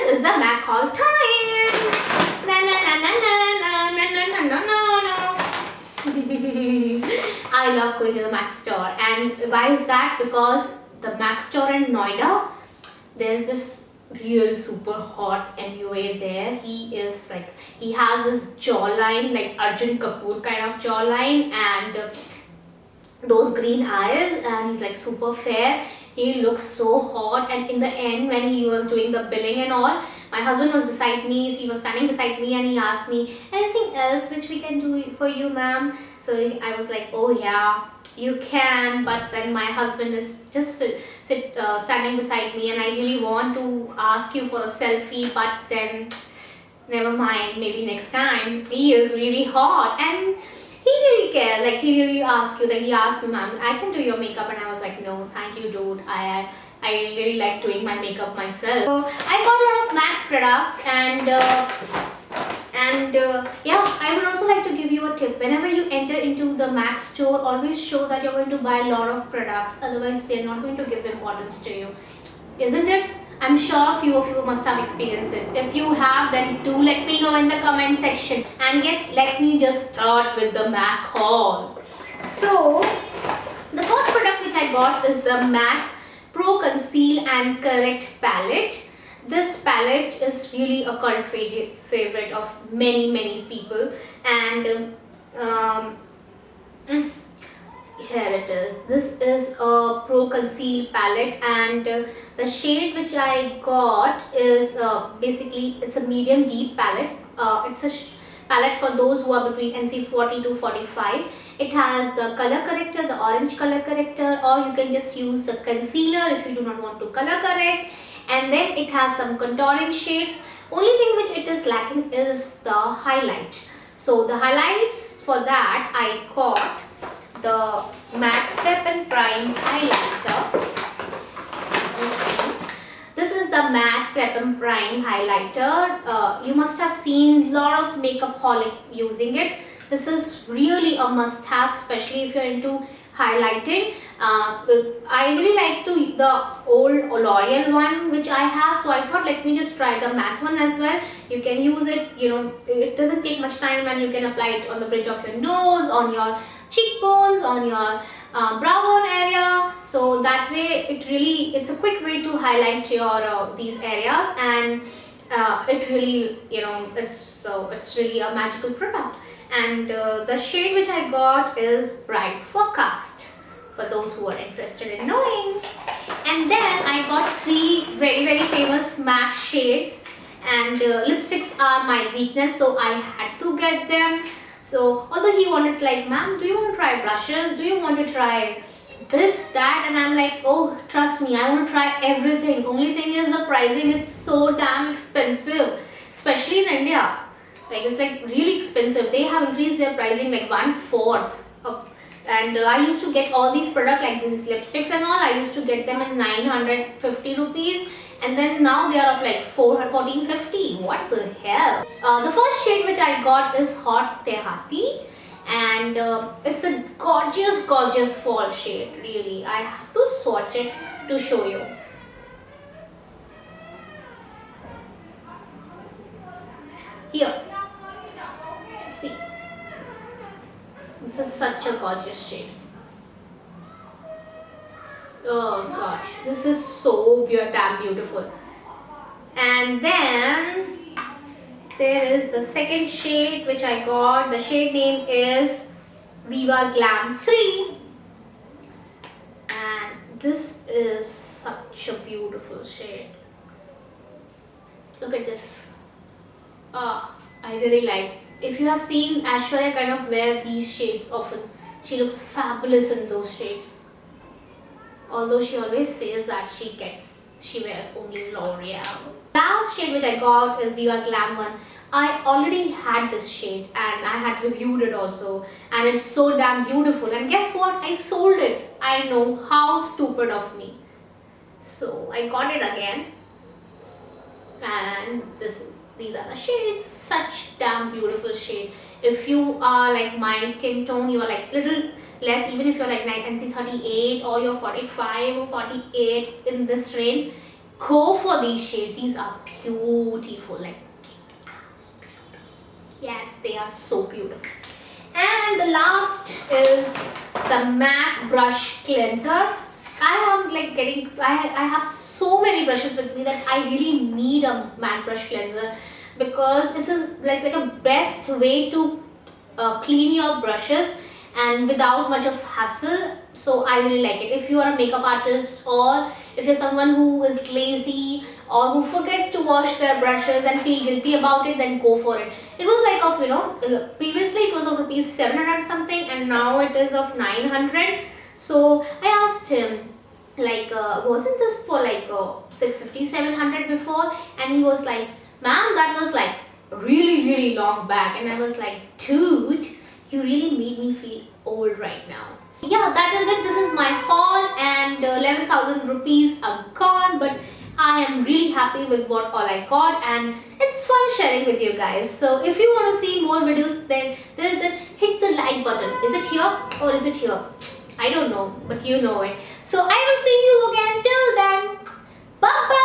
this is the MAC haul time. Na na na na na na na na na na na. I love going to the MAC store, and why is that? Because the MAC store in Noida, there's this real super hot MUA there. He is like, he has this jawline like Arjun Kapoor kind of jawline, and those green eyes, and he's like super fair. He looks so hot. And in the end, when he was doing the billing and all, my husband was beside me. He was standing beside me, and he asked me, anything else which we can do for you, ma'am? So I was like, oh yeah, you can. But then my husband is just standing beside me, and I really want to ask you for a selfie, but then never mind, maybe next time. He is really hot, and he really cared. Like, he really asked you. Like, he asked me, ma'am, I can do your makeup, and I was like, no, thank you, dude. I really like doing my makeup myself. So I got a lot of MAC products, and yeah, I would also like to give you a tip. Whenever you enter into the MAC store, always show that you're going to buy a lot of products. Otherwise, they're not going to give importance to you, isn't it? I'm sure few of you must have experienced it. If you have, then do let me know in the comment section. And yes, let me just start with the MAC haul. So, the first product which I got is the MAC Pro Conceal and Correct palette. This palette is really a cult favorite of many people, and here it is. This is a Pro Conceal palette, and the shade which I got is basically, it's a medium deep palette. It's a palette for those who are between NC 40 to 45. It has the color corrector, the orange color corrector, or you can just use the concealer if you do not want to color correct. And then it has some contouring shades. Only thing which it is lacking is the highlight. So the highlights, for that I got the MAC Prep and Prime highlighter. This is the MAC Prep and Prime highlighter. You must have seen a lot of makeup holic using it. This is really a must have, especially if you're into highlighting. I really like the old L'Oreal one which I have, so I thought let me just try the MAC one as well. You can use it, you know, it doesn't take much time, and you can apply it on the bridge of your nose, on your cheekbones, on your brow bone area. So that way it's a quick way to highlight your these areas, and it really, you know, it's really a magical product. And the shade which I got is Bright Forecast, for those who are interested in knowing. And then I got 3 very famous MAC shades, and lipsticks are my weakness, so I had to get them. So although he wanted, like, ma'am, do you want to try blushes, do you want to try this, that, and I'm like, oh, trust me, I want to try everything. Only thing is the pricing, it's so damn expensive, especially in India. Like, it's like really expensive. They have increased their pricing like 1/4 of, and I used to get all these products like these lipsticks and all. I used to get them in 950 rupees, and then now they are of like 1450. What the hell? The first shade which I got is Hot Tehati, and it's a gorgeous fall shade. Really, I have to swatch it to show you. Here, see, this is such a gorgeous shade. Oh gosh, this is so damn beautiful. And then there is the second shade which I got. The shade name is Viva Glam 3, and this is such a beautiful shade. Look at this. Oh, I really like. If you have seen Aishwarya kind of wear these shades often, she looks fabulous in those shades. Although she always says that she wears only L'Oreal. Last shade which I got is Viva Glam 1. I already had this shade, and I had reviewed it also, and it's so damn beautiful. And guess what? I sold it. I know, how stupid of me. So I got it again, and these are the shades. Such damn beautiful shade. If you are like my skin tone, you are like little less, even if you're like NC 38 or you're 45 or 48 in this range, go for these shades. These are beautiful, like, yes, they are so beautiful. And the last is the MAC brush cleanser. I am like I have so many brushes with me that I really need a MAC brush cleanser, because this is like a best way to clean your brushes and without much of hassle. So I really like it. If you are a makeup artist, or if you're someone who is lazy or who forgets to wash their brushes and feel guilty about it, then go for it. It was like of, previously it was of rupees 700 something, and now it is of 900. So I asked him, like, wasn't this for like 650, 700 before? And he was like, ma'am, that was like really long back. And I was like, dude, you really made me feel old right now. Yeah, that is it. This is my haul, and 11,000 rupees are gone, but I am really happy with what all I got, and it's fun sharing with you guys. So if you want to see more videos, then hit the like button. Is it here or is it here? I don't know, but you know it. So I will see you again. Till then, bye bye.